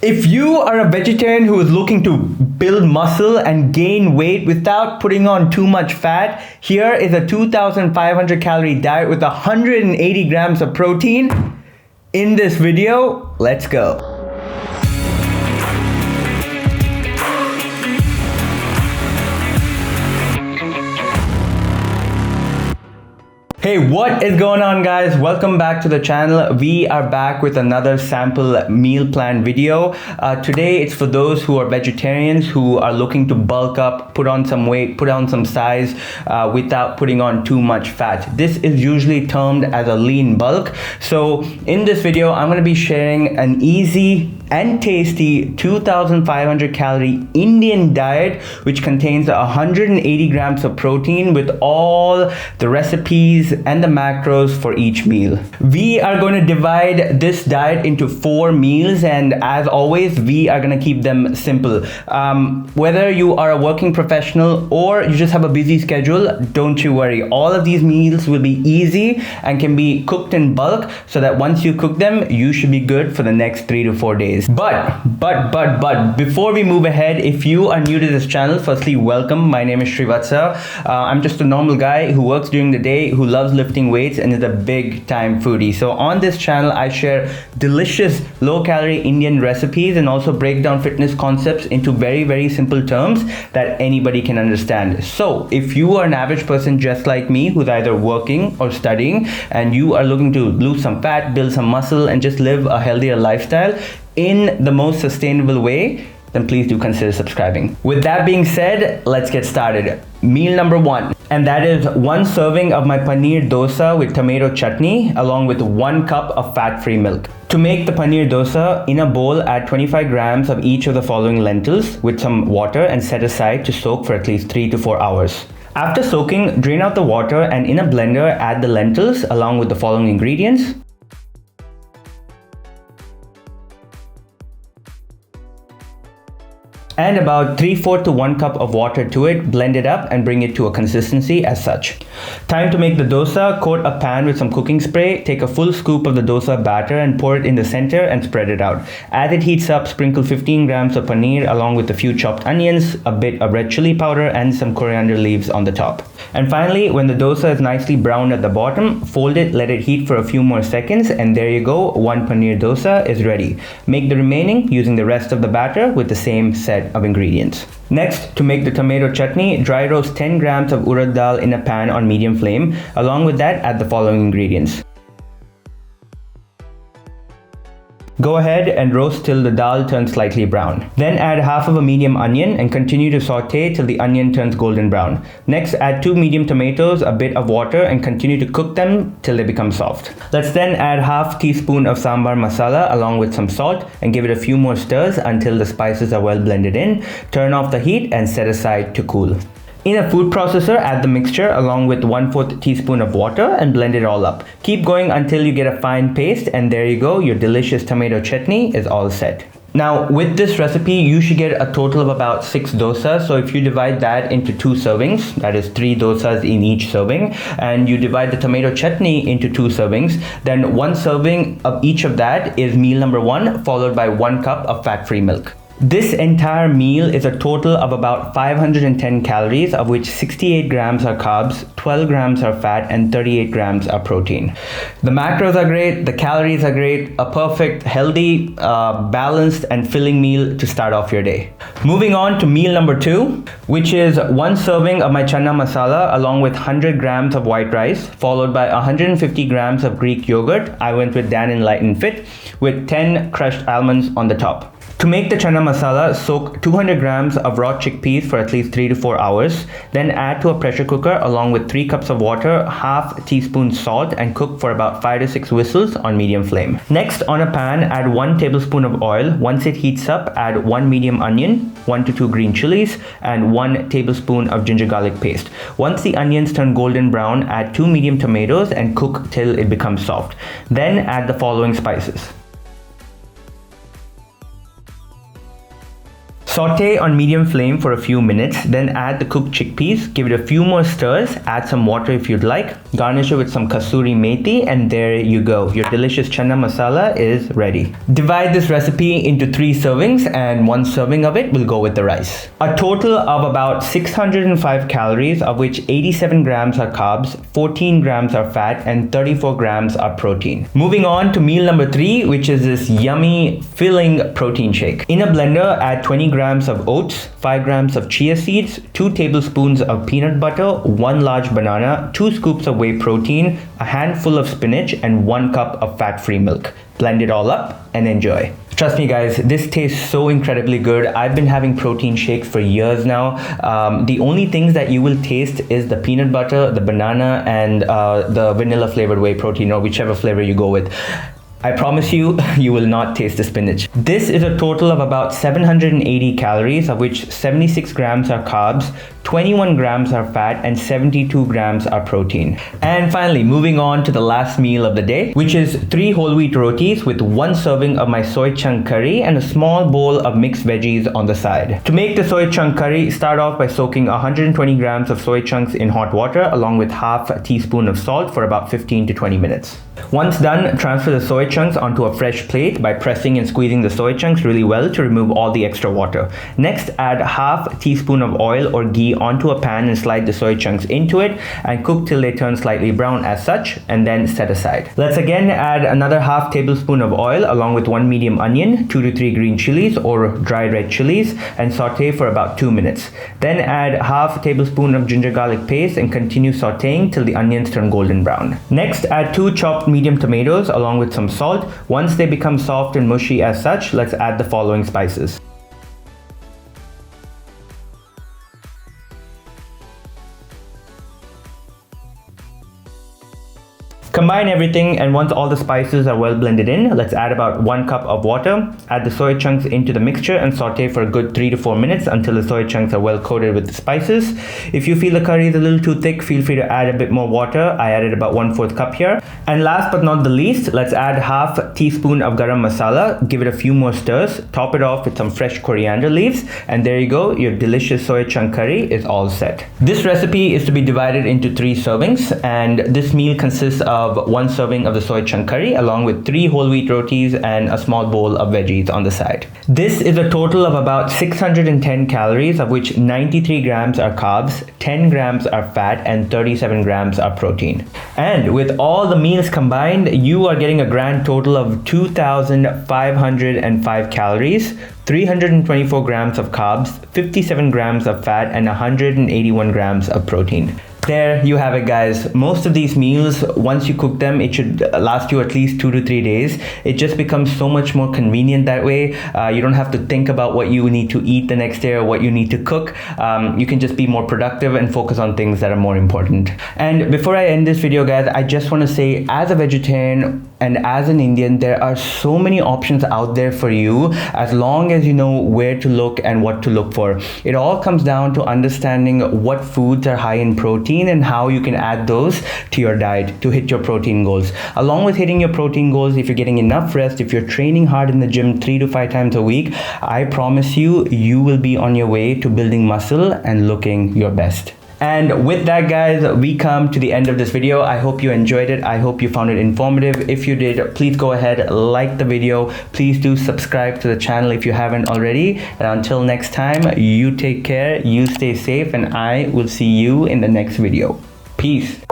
If you are a vegetarian who is looking to build muscle and gain weight without putting on too much fat, here is a 2,500 calorie diet with 180 grams of protein. In this video, let's go. Hey, what is going on, guys? Welcome back to the channel. We are back with another sample meal plan video. Today it's for those who are vegetarians who are looking to bulk up, put on some weight, put on some size without putting on too much fat. This is usually termed as a lean bulk. So in this video, I'm going to be sharing an easy and tasty 2,500 calorie Indian diet which contains 180 grams of protein with all the recipes and the macros for each meal. We are going to divide this diet into 4 meals, and as always we are going to keep them simple. Whether you are a working professional or you just have a busy schedule, don't you worry. All of these meals will be easy and can be cooked in bulk so that once you cook them you should be good for the next 3 to 4 days. But before we move ahead, if you are new to this channel, firstly welcome. My name is FitLifeWithVatsa. I'm just a normal guy who works during the day, who loves lifting weights and is a big time foodie. So on this channel I share delicious low calorie Indian recipes and also break down fitness concepts into very simple terms that anybody can understand. So if you are an average person just like me who's either working or studying and you are looking to lose some fat, build some muscle and just live a healthier lifestyle in the most sustainable way, then please do consider subscribing. With that being said, let's get started. Meal number 1, and that is 1 serving of my paneer dosa with tomato chutney along with 1 cup of fat-free milk. To make the paneer dosa, in a bowl add 25 grams of each of the following lentils with some water and set aside to soak for at least 3 to 4 hours. After soaking, drain out the water and in a blender add the lentils along with the following ingredients: and about 3/4 to 1 cup of water to it. Blend it up and bring it to a consistency as such. Time to make the dosa. Coat a pan with some cooking spray. Take a full scoop of the dosa batter and pour it in the center and spread it out. As it heats up, sprinkle 15 grams of paneer along with a few chopped onions, a bit of red chili powder and some coriander leaves on the top. And finally, when the dosa is nicely browned at the bottom, fold it, let it heat for a few more seconds, and there you go, 1 paneer dosa is ready. Make the remaining using the rest of the batter with the same set of ingredients. Next, to make the tomato chutney, dry roast 10 grams of urad dal in a pan on medium flame. Along with that, add the following ingredients. Go ahead and roast till the dal turns slightly brown. Then add half of a medium onion and continue to saute till the onion turns golden brown. Next, add 2 medium tomatoes, a bit of water and continue to cook them till they become soft. Let's then add half teaspoon of sambar masala along with some salt and give it a few more stirs until the spices are well blended in. Turn off the heat and set aside to cool. In a food processor, add the mixture along with 1/4 teaspoon of water and blend it all up. Keep going until you get a fine paste, and there you go, your delicious tomato chutney is all set. Now with this recipe, you should get a total of about 6 dosas. So if you divide that into 2 servings, that is 3 dosas in each serving, and you divide the tomato chutney into 2 servings, then 1 serving of each of that is meal number 1, followed by 1 cup of fat-free milk. This entire meal is a total of about 510 calories, of which 68 grams are carbs, 12 grams are fat, and 38 grams are protein. The macros are great, the calories are great, a perfect, healthy, balanced, and filling meal to start off your day. Moving on to meal number 2, which is 1 serving of my Chana masala along with 100 grams of white rice, followed by 150 grams of Greek yogurt. I went with Dan in Light and Fit with 10 crushed almonds on the top. To make the chana masala, soak 200 grams of raw chickpeas for at least 3 to 4 hours. Then add to a pressure cooker along with 3 cups of water, half teaspoon salt, and cook for about 5 to 6 whistles on medium flame. Next, on a pan, add 1 tablespoon of oil. Once it heats up, add 1 medium onion, 1 to 2 green chilies, and 1 tablespoon of ginger garlic paste. Once the onions turn golden brown, add 2 medium tomatoes and cook till it becomes soft. Then add the following spices: Saute on medium flame for a few minutes, then add the cooked chickpeas, give it a few more stirs, add some water if you'd like, garnish it with some kasuri methi, and there you go. Your delicious chana masala is ready. Divide this recipe into 3 servings, and 1 serving of it will go with the rice. A total of about 605 calories, of which 87 grams are carbs, 14 grams are fat, and 34 grams are protein. Moving on to meal number 3, which is this yummy filling protein shake. In a blender, add 20 grams of oats, 5 grams of chia seeds, 2 tablespoons of peanut butter, 1 large banana, 2 scoops of whey protein, a handful of spinach, and 1 cup of fat-free milk. Blend it all up and enjoy. Trust me guys, this tastes so incredibly good. I've been having protein shakes for years now. The only things that you will taste is the peanut butter, the banana, and the vanilla flavored whey protein, or whichever flavor you go with. I promise you, you will not taste the spinach. This is a total of about 780 calories, of which 76 grams are carbs, 21 grams are fat, and 72 grams are protein. And finally, moving on to the last meal of the day, which is 3 whole wheat rotis with 1 serving of my soy chunk curry and a small bowl of mixed veggies on the side. To make the soy chunk curry, start off by soaking 120 grams of soy chunks in hot water along with half a teaspoon of salt for about 15 to 20 minutes. Once done, transfer the soy chunks onto a fresh plate by pressing and squeezing the soy chunks really well to remove all the extra water. Next, add half a teaspoon of oil or ghee onto a pan and slide the soy chunks into it and cook till they turn slightly brown as such, and then set aside. Let's again add another half tablespoon of oil along with 1 medium onion, 2 to 3 green chilies or dry red chilies, and saute for about 2 minutes. Then add half a tablespoon of ginger garlic paste and continue sauteing till the onions turn golden brown. Next, add 2 chopped medium tomatoes along with some salt. Once they become soft and mushy as such, let's add the following spices. Combine everything, and once all the spices are well blended in, let's add about 1 cup of water. Add the soy chunks into the mixture and saute for a good 3 to 4 minutes until the soy chunks are well coated with the spices. If you feel the curry is a little too thick, feel free to add a bit more water. I added about 1/4 cup here. And last but not the least, let's add half a teaspoon of garam masala. Give it a few more stirs. Top it off with some fresh coriander leaves. And there you go, your delicious soy chunk curry is all set. This recipe is to be divided into 3 servings, and this meal consists of 1 serving of the soy chunk curry along with 3 whole wheat rotis and a small bowl of veggies on the side. This is a total of about 610 calories, of which 93 grams are carbs, 10 grams are fat, and 37 grams are protein. And with all the meals combined, you are getting a grand total of 2,505 calories, 324 grams of carbs, 57 grams of fat, and 181 grams of protein. There you have it guys. Most of these meals, once you cook them, it should last you at least 2 to 3 days. It just becomes so much more convenient that way. You don't have to think about what you need to eat the next day or what you need to cook. You can just be more productive and focus on things that are more important. And before I end this video guys, I just want to say, as a vegetarian and as an Indian, there are so many options out there for you as long as you know where to look and what to look for. It all comes down to understanding what foods are high in protein and how you can add those to your diet to hit your protein goals. Along with hitting your protein goals, if you're getting enough rest, if you're training hard in the gym 3 to 5 times a week, I promise you, you will be on your way to building muscle and looking your best. And with that guys, we come to the end of this video. I hope you enjoyed it. I hope you found it informative. If you did, please go ahead, like the video. Please do subscribe to the channel if you haven't already. And until next time, you take care, you stay safe, and I will see you in the next video. Peace.